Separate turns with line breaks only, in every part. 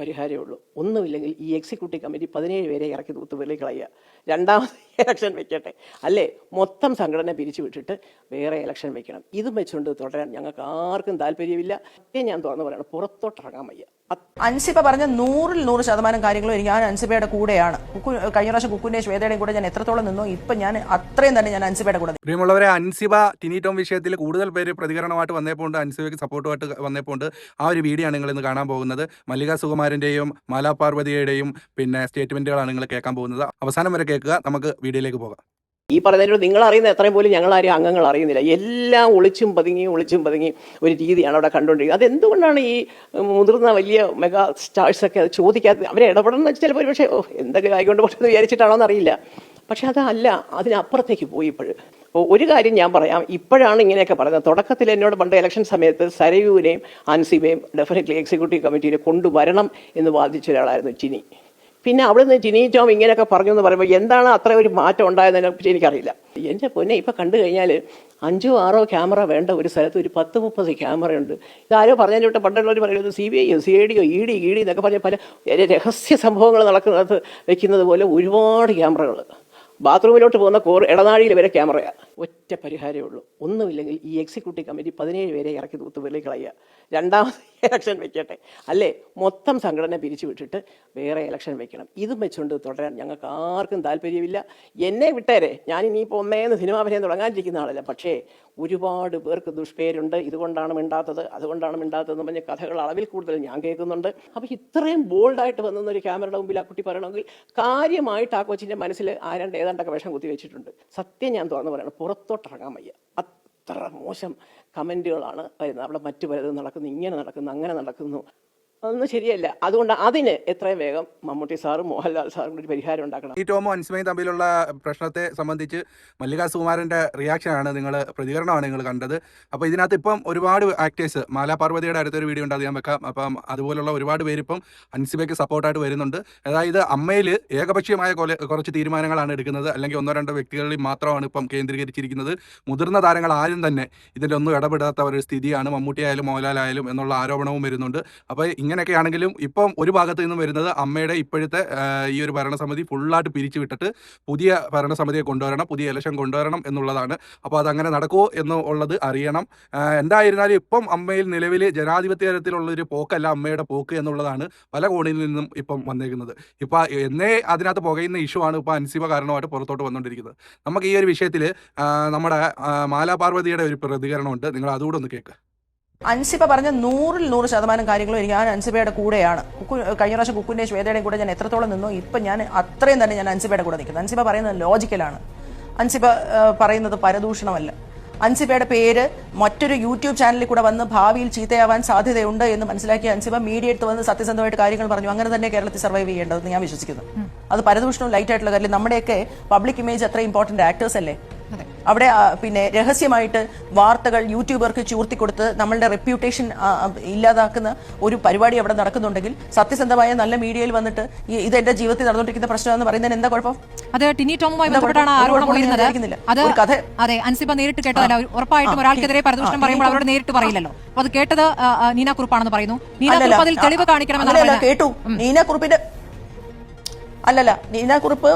പരിഹാരമേ ഉള്ളൂ. ഒന്നുമില്ലെങ്കിൽ ഈ എക്സിക്യൂട്ടീവ് കമ്മിറ്റി 17 പേരെ ഇറക്കി തൂത്തുപള്ളി കളയുക. രണ്ടാമത് ഇലക്ഷൻ വെക്കട്ടെ, അല്ലേ മൊത്തം സംഘടന പിരിച്ചു വിട്ടിട്ട് വേറെ ഇലക്ഷൻ വെക്കണം. ഇതും വെച്ചുകൊണ്ട് തുടരാൻ ഞങ്ങൾക്ക് ആർക്കും താല്പര്യമില്ല. ഞാൻ തുറന്നു പറയണം, പുറത്തോട്ടിറങ്ങാൻ വയ്യ.
അൻസിബ പറഞ്ഞ 100% കാര്യങ്ങളും എനിക്ക് ഞാൻ അൻസിബയുടെ കൂടെയാണ്. കഴിഞ്ഞ പ്രാവശ്യം കുക്കുവിന്റെയും ശ്വേതയുടെയും കൂടെ ഞാൻ എത്രത്തോളം നിന്നോ ഇപ്പൊ ഞാൻ അത്രയും തന്നെ ഞാൻ അൻസിബയുടെ കൂടെ.
പ്രിയമുള്ളവരെ, അൻസിബ ടിനി ടോം വിഷയത്തിൽ കൂടുതൽ പേര് പ്രതികരണമായിട്ട് വന്നപ്പോണ്ട്, അൻസിബയ്ക്ക് സപ്പോർട്ടുമായിട്ട് വന്നപ്പോണ്ട് ആ ഒരു വീഡിയോ ആണ് നിങ്ങൾ ഇന്ന് കാണാൻ പോകുന്നത്. മല്ലിക സുകുമാരന്റെയും മാലാ പാർവതിയുടെയും പിന്നെ സ്റ്റേറ്റ്മെന്റുകളാണ് നിങ്ങൾ കേൾക്കാൻ പോകുന്നത്. അവസാനം വരെ കേൾക്കുക. നമുക്ക് വീഡിയോയിലേക്ക് പോകാം.
ഈ പറഞ്ഞതിലൂടെ നിങ്ങൾ അറിയുന്ന എത്രയും പോലും ഞങ്ങളാരും അംഗങ്ങൾ അറിയുന്നില്ല. എല്ലാം ഒളിച്ചും പതുങ്ങി ഒരു രീതിയാണ് അവിടെ കണ്ടുകൊണ്ടിരിക്കുന്നത്. അതെന്തുകൊണ്ടാണ് ഈ മുതിർന്ന വലിയ മെഗാ സ്റ്റാർസൊക്കെ അത് ചോദിക്കാത്തത്? അവരെ ഇടപെടണമെന്ന് വെച്ചാൽ ചിലപ്പോൾ പക്ഷേ എന്തൊക്കെ ആയിക്കൊണ്ട് പോട്ടെന്ന് വിചാരിച്ചിട്ടാണോ എന്നറിയില്ല. പക്ഷെ അതല്ല, അതിനപ്പുറത്തേക്ക് പോയി. ഒരു കാര്യം ഞാൻ പറയാം, ഇപ്പോഴാണ് ഇങ്ങനെയൊക്കെ പറയുന്നത്. തുടക്കത്തിൽ എന്നോട് പണ്ട് ഇലക്ഷൻ സമയത്ത് സരയുവിനെയും അൻസിബയും ഡെഫിനറ്റ്ലി എക്സിക്യൂട്ടീവ് കമ്മിറ്റിയിൽ കൊണ്ടുവരണം എന്ന് വാദിച്ച ഒരാളായിരുന്നു ടിനി. പിന്നെ അവിടെ നിന്ന് ടിനി ടോം ഇങ്ങനെയൊക്കെ പറഞ്ഞു എന്ന് പറയുമ്പോൾ എന്താണ് അത്ര ഒരു മാറ്റം ഉണ്ടായതിനെ പറ്റി എനിക്കറിയില്ല. എൻ്റെ പൊന്നെ, ഇപ്പം കണ്ടു കഴിഞ്ഞാൽ 5-6 ക്യാമറ വേണ്ട ഒരു സ്ഥലത്ത് ഒരു 10-30 ക്യാമറയുണ്ട്. ഇതാരോ പറഞ്ഞതിന് വിട്ട് പണ്ടുള്ളവർ പറയുന്നത് CBI-യോ CID-യോ ED എന്നൊക്കെ പറഞ്ഞ പല രഹസ്യ സംഭവങ്ങൾ നടക്കുന്നത് വെക്കുന്നത് പോലെ ഒരുപാട് ക്യാമറകൾ. ബാത്റൂമിലോട്ട് പോകുന്ന ഇടനാഴിയിൽ വരെ ക്യാമറയാണ്. ഒറ്റ പരിഹാരമേ ഉള്ളൂ. ഒന്നുമില്ലെങ്കിൽ ഈ എക്സിക്യൂട്ടീവ് കമ്മിറ്റി 17 പേരെ ഇറക്കി തൂത്തുപള്ളി കളയുക. രണ്ടാമത് ഇലക്ഷൻ വെക്കട്ടെ, അല്ലേ മൊത്തം സംഘടന പിരിച്ചു വിട്ടിട്ട് വേറെ ഇലക്ഷൻ വെക്കണം. ഇതും വെച്ചുകൊണ്ട് തുടരാൻ ഞങ്ങൾക്ക് ആർക്കും താല്പര്യമില്ല. എന്നെ വിട്ടേരെ, ഞാൻ ഇനിയിപ്പോൾ ഒന്നേന്ന് സിനിമാഭിനയം തുടങ്ങാനിരിക്കുന്ന ആളല്ല. പക്ഷേ ഒരുപാട് പേർക്ക് ദുഷ്പേരുണ്ട്. ഇതുകൊണ്ടാണ് മിണ്ടാത്തത്, അതുകൊണ്ടാണ് മിണ്ടാത്തതെന്ന് പറഞ്ഞ കഥകൾ അളവിൽ കൂടുതൽ ഞാൻ കേൾക്കുന്നുണ്ട്. അപ്പോൾ ഇത്രയും ബോൾഡായിട്ട് വന്നൊരു ക്യാമറയുടെ മുമ്പിൽ ആ കുട്ടി പറയണമെങ്കിൽ കാര്യമായിട്ട് ആ കൊച്ചിൻ്റെ മനസ്സിൽ ഏതാണ്ടൊക്കെ വിഷം കുത്തി വെച്ചിട്ടുണ്ട്. സത്യം ഞാൻ തുറന്നു പറയണം, പുറത്തോട്ടിറങ്ങാൻ വയ്യ. അത്ര മോശം കമൻറ്റുകളാണ് വരുന്നത്. അവിടെ മറ്റു പലതും നടക്കുന്നു, ഇങ്ങനെ നടക്കുന്നു, അങ്ങനെ നടക്കുന്നു, അതൊന്നും ശരിയല്ല. അതുകൊണ്ട് അതിന് എത്രയും വേഗം മമ്മൂട്ടി സാറും മോഹൻലാൽ സാറും കൂടി പരിഹാരം ഉണ്ടാക്കണം.
ഈ ടോമും അൻസിബയും തമ്മിലുള്ള പ്രശ്നത്തെ സംബന്ധിച്ച് മല്ലിക സുകുമാരൻ്റെ റിയാക്ഷനാണ് പ്രതികരണമാണ് നിങ്ങൾ കണ്ടത്. അപ്പോൾ ഇതിനകത്ത് ഇപ്പം ഒരുപാട് ആക്ടേഴ്സ്, മാലാ പാർവതിയുടെ അടുത്തൊരു വീഡിയോ ഉണ്ട്, അത് ഞാൻ വെക്കാം. അപ്പം അതുപോലുള്ള ഒരുപാട് പേര് ഇപ്പം അൻസിബയ്ക്ക് സപ്പോർട്ടായിട്ട് വരുന്നുണ്ട്. അതായത് അമ്മയിൽ ഏകപക്ഷീയമായ കുറച്ച് തീരുമാനങ്ങളാണ് എടുക്കുന്നത്, അല്ലെങ്കിൽ 1-2 വ്യക്തികളിൽ മാത്രമാണ് ഇപ്പം കേന്ദ്രീകരിച്ചിരിക്കുന്നത്. മുതിർന്ന താരങ്ങൾ ആരും തന്നെ ഇതിൻ്റെ ഒന്നും ഇടപെടാത്ത ഒരു സ്ഥിതിയാണ് മമ്മൂട്ടിയായാലും മോഹൻലാലായാലും എന്നുള്ള ആരോപണവും വരുന്നുണ്ട്. അപ്പോൾ ഇങ്ങനെയൊക്കെ ആണെങ്കിലും ഇപ്പം ഒരു ഭാഗത്ത് നിന്നും വരുന്നത് അമ്മയുടെ ഇപ്പോഴത്തെ ഈ ഒരു ഭരണസമിതി ഫുള്ളായിട്ട് പിരിച്ചു വിട്ടിട്ട് പുതിയ ഭരണസമിതിയെ കൊണ്ടുവരണം, പുതിയ ഇലക്ഷൻ കൊണ്ടുവരണം എന്നുള്ളതാണ്. അപ്പോൾ അതങ്ങനെ നടക്കുമോ എന്നുള്ളത് അറിയണം. എന്തായിരുന്നാലും ഇപ്പം അമ്മയിൽ നിലവിൽ ജനാധിപത്യ തരത്തിലുള്ളൊരു പോക്കല്ല അമ്മയുടെ പോക്ക് എന്നുള്ളതാണ് പല കോണിൽ നിന്നും ഇപ്പം വന്നേക്കുന്നത്. ഇപ്പം എന്നേ അതിനകത്ത് പുകയുന്ന ഇഷ്യൂ ആണ് ഇപ്പോൾ അൻസിബ കാരണമായിട്ട് പുറത്തോട്ട് വന്നുകൊണ്ടിരിക്കുന്നത്. നമുക്ക് ഈ ഒരു വിഷയത്തിൽ നമ്മുടെ മാലാ പാർവതിയുടെ ഒരു പ്രതികരണമുണ്ട്, നിങ്ങൾ അതുകൂടെ ഒന്ന് കേൾക്കുക.
അൻസിബ പറഞ്ഞ 100% കാര്യങ്ങളും എനിക്ക് ഞാൻ അൻസിബയുടെ കൂടെയാണ്. കഴിഞ്ഞ പ്രാവശ്യം കുക്കുവിന്റെയും ശ്വേതയുടെയും കൂടെ ഞാൻ എത്രത്തോളം നിന്നോ ഇപ്പൊ ഞാൻ അത്രയും തന്നെ ഞാൻ അൻസിബയുടെ കൂടെ നിൽക്കുന്നത്. അൻസിബ പറയുന്നത് ലോജിക്കലാണ്. അൻസിബ പറയുന്നത് പരദൂഷണമല്ല. അൻസിബയുടെ പേര് മറ്റൊരു യൂട്യൂബ് ചാനലിൽ കൂടെ വന്ന് ഭാവിയിൽ ചീത്തയാവാൻ സാധ്യതയുണ്ട് എന്ന് മനസ്സിലാക്കിയ അൻസിബ മീഡിയറ്റ് വന്ന് സത്യസന്ധമായിട്ട് കാര്യങ്ങൾ പറഞ്ഞു. അങ്ങനെ തന്നെ കേരളത്തിൽ സർവൈവ് ചെയ്യേണ്ടതെന്ന് ഞാൻ വിശ്വസിക്കുന്നു. അത് പരദൂഷണവും ലൈറ്റ് ആയിട്ടുള്ള കാര്യം. നമ്മുടെയൊക്കെ പബ്ലിക് ഇമേജ് അത്ര ഇമ്പോർട്ടന്റ് ആക്ടേഴ്സ് അല്ലേ? അവിടെ പിന്നെ രഹസ്യമായിട്ട് വാർത്തകൾ യൂട്യൂബർക്ക് ചൂർത്തിക്കൊടുത്ത് നമ്മളുടെ റെപ്യൂട്ടേഷൻ ഇല്ലാതാക്കുന്ന ഒരു പരിപാടി അവിടെ നടക്കുന്നുണ്ടെങ്കിൽ സത്യസന്ധമായ നല്ല മീഡിയയിൽ വന്നിട്ട് ഇത് എന്റെ ജീവിതത്തിൽ നടന്നുകൊണ്ടിരിക്കുന്ന പ്രശ്നമെന്ന് പറയുന്നതിന് എന്താ കുഴപ്പം?
അത് ടിനി ടോമുമായി ബന്ധപ്പെട്ടാണ് ആരോപണം ഉയരുന്നത്. അതെ, അൻസിബ നേരിട്ട് കേട്ടതല്ല. ഉറപ്പായിട്ടും ഒരാൾക്കെതിരെ പരദൂഷണം പറയുമ്പോൾ അവരോട് നേരിട്ട് പറയില്ലല്ലോ. അപ്പൊ അത് കേട്ടത് നീന കുറുപ്പാണെന്ന് പറയുന്നു. നീന കുറുപ്പ് അതിൽ തെളിവ് കാണിക്കണമെന്ന്
കേട്ടു. നീന കുറുപ്പിന്റെ അല്ലല്ല, നീനാക്കുറിപ്പ്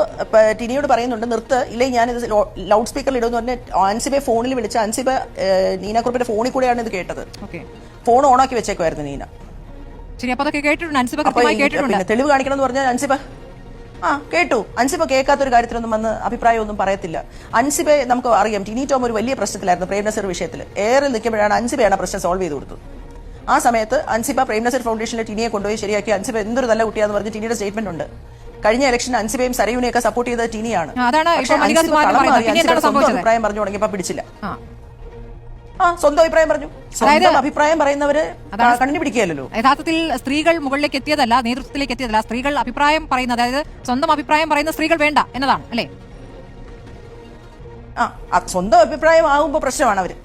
ടിനിയോട് പറയുന്നുണ്ട് നിർത്ത്, ഇല്ലേ ഞാനിത് ലൗഡ് സ്പീക്കറിൽ ഇടുമെന്ന് പറഞ്ഞ് അൻസിബയെ ഫോണിൽ വിളിച്ച അൻസിബ നീനാക്കുറിപ്പിന്റെ ഫോണിൽ കൂടെയാണ് ഇത് കേട്ടത്. ഫോൺ ഓണാക്കി വെച്ചേക്കുമായിരുന്നു നീന. പിന്നെ തെളിവ് കാണിക്കണം എന്ന് പറഞ്ഞാൽ അൻസിബ കേട്ടു. അൻസിബ കേൾക്കാത്തൊരു കാര്യത്തിലൊന്നും വന്ന് അഭിപ്രായമൊന്നും പറയത്തില്ല. അൻസിബയെ നമുക്ക് അറിയാം, ടിനി ടോം ഒരു വലിയ പ്രശ്നത്തിലായിരുന്നു പ്രേംനസീർ വിഷയത്തിൽ. ഏറെ നിൽക്കുമ്പോഴാണ് അൻസിബയാണ് പ്രശ്നം സോൾവ് ചെയ്ത് കൊടുത്തത്. ആ സമയത്ത് അൻസിബ പ്രേംനസീർ ഫൗണ്ടേഷനിലെ ടിനിയെ കൊണ്ടുപോയി ശരിയാക്കി. അൻസിബ എന്തൊരു നല്ല കുട്ടിയാന്ന് പറഞ്ഞ് ടിനിയുടെ സ്റ്റേറ്റ്മെന്റ് ഉണ്ട്. കഴിഞ്ഞ ഇലക്ഷൻ അൻസിബയും സരയുനെയൊക്കെ സപ്പോർട്ട് ചെയ്തത് ടിനിയാണ്. അഭിപ്രായം പറഞ്ഞു തുടങ്ങിയപ്പോ പിടിച്ചില്ല. സ്വന്തം അഭിപ്രായം പറഞ്ഞു. സ്വന്തം അഭിപ്രായം പറയുന്നവര് കണ്ടുപിടിക്കുകയല്ലോ.
യഥാർത്ഥത്തിൽ സ്ത്രീകൾ മുകളിലേക്ക് എത്തിയതല്ല, നേതൃത്വത്തിലേക്ക് എത്തിയതല്ല. സ്ത്രീകൾ അഭിപ്രായം പറയുന്നത്, അതായത് സ്വന്തം അഭിപ്രായം പറയുന്ന സ്ത്രീകൾ വേണ്ട എന്നതാണ് അല്ലേ?
സ്വന്തം അഭിപ്രായം ആകുമ്പോൾ പ്രശ്നമാണ്.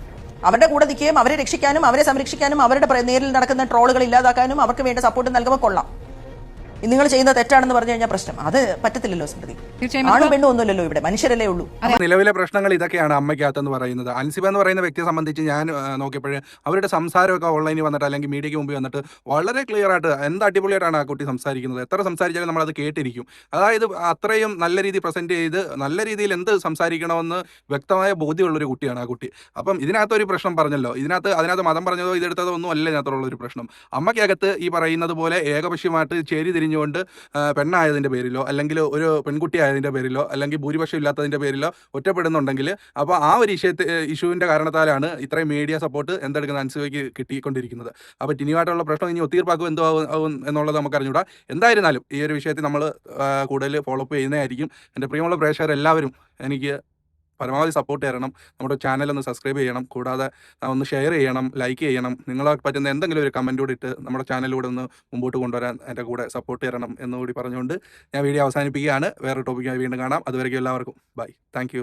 അവരുടെ കൂടെ നിൽക്കുകയും അവരെ രക്ഷിക്കാനും അവരെ സംരക്ഷിക്കാനും അവരുടെ നേരിൽ നടക്കുന്ന ട്രോളുകൾ ഇല്ലാതാക്കാനും അവർക്ക് വേണ്ട സപ്പോർട്ട് നൽകുമ്പോൾ കൊള്ളാം. നിങ്ങൾ ചെയ്യുന്ന തെറ്റാണെന്ന് പറഞ്ഞു കഴിഞ്ഞാൽ പ്രശ്നം അത് പറ്റത്തില്ലല്ലോ സ്മൃതി.
തീർച്ചയായും
ആണും പെണ്ണും ഒന്നുമില്ലല്ലോ ഇവിടെ, മനുഷ്യരല്ലേ ഉള്ളൂ.
നിലവിലെ പ്രശ്നങ്ങൾ ഇതൊക്കെയാണ് അമ്മയ്ക്കകത്തെന്ന് പറയുന്നത്. അൻസിബ എന്ന് പറയുന്ന വ്യക്തിയെ സംബന്ധിച്ച് ഞാൻ നോക്കിയപ്പോഴേ അവരുടെ സംസാരമൊക്കെ ഓൺലൈനിൽ വന്നിട്ട് അല്ലെങ്കിൽ മീഡിയയ്ക്ക് മുമ്പിൽ വന്നിട്ട് വളരെ ക്ലിയർ ആയിട്ട് എന്ത് അടിപൊളിയായിട്ടാണ് ആ കുട്ടി സംസാരിക്കുന്നത്. എത്ര സംസാരിച്ചാലും നമ്മളത് കേട്ടിരിക്കും. അതായത് അത്രയും നല്ല രീതിയിൽ പ്രസന്റ് ചെയ്ത് നല്ല രീതിയിൽ എന്ത് സംസാരിക്കണമെന്ന് വ്യക്തമായ ബോധ്യമുള്ളൊരു കുട്ടിയാണ് ആ കുട്ടി. അപ്പം ഇതിനകത്തൊരു പ്രശ്നം പറഞ്ഞല്ലോ, അതിനകത്ത് മതം പറഞ്ഞതോ ഇതെടുത്തതോ ഒന്നും അല്ല ഇതിനകത്തുള്ള ഒരു പ്രശ്നം. അമ്മയ്ക്കകത്ത് ഈ പറയുന്നത് പോലെ ഏകപക്ഷീയമായിട്ട് ചേരി തിരിഞ്ഞുകൊണ്ട് പെണ്ണായതിൻ്റെ പേരിലോ അല്ലെങ്കിൽ ഒരു പെൺകുട്ടി ആയതിൻ്റെ പേരിലോ അല്ലെങ്കിൽ ഭൂരിപക്ഷം ഇല്ലാത്തതിൻ്റെ പേരിലോ ഒറ്റപ്പെടുന്നുണ്ടെങ്കിൽ അപ്പോൾ ആ ഒരു ഇഷ്യൂവിൻ്റെ കാരണത്താലാണ് ഇത്രയും മീഡിയ സപ്പോർട്ട് എന്തെടുക്കുന്ന അൻസിബയ്ക്ക് കിട്ടിക്കൊണ്ടിരിക്കുന്നത്. അപ്പോൾ ടിനിയുമായിട്ടുള്ള പ്രശ്നം ഇനി ഒത്തീർപ്പാക്കും എന്തോ ആവും എന്നുള്ളത് നമുക്ക് അറിഞ്ഞൂടാ. എന്തായിരുന്നാലും ഈ ഒരു വിഷയത്തിൽ നമ്മൾ കൂടുതൽ ഫോളോ അപ്പ് ചെയ്യുന്നതായിരിക്കും. എൻ്റെ പ്രിയമുള്ള പ്രേക്ഷകരെല്ലാവരും എനിക്ക് പരമാവധി സപ്പോർട്ട് തരണം. നമ്മുടെ ചാനലൊന്ന് സബ്സ്ക്രൈബ് ചെയ്യണം, കൂടാതെ ഒന്ന് ഷെയർ ചെയ്യണം, ലൈക്ക് ചെയ്യണം. നിങ്ങളെ പറ്റുന്ന എന്തെങ്കിലും ഒരു കമൻറ്റ് കൂടി ഇട്ട് നമ്മുടെ ചാനലിലൂടെ ഒന്ന് മുമ്പോട്ട് കൊണ്ടുവരാൻ എൻ്റെ കൂടെ സപ്പോർട്ട് തരണം എന്നുകൂടി പറഞ്ഞുകൊണ്ട് ഞാൻ വീഡിയോ അവസാനിപ്പിക്കുകയാണ്. വേറെ ടോപ്പിക്കായി വീണ്ടും കാണാം. അതുവരെയ്ക്കും എല്ലാവർക്കും ബൈ. താങ്ക്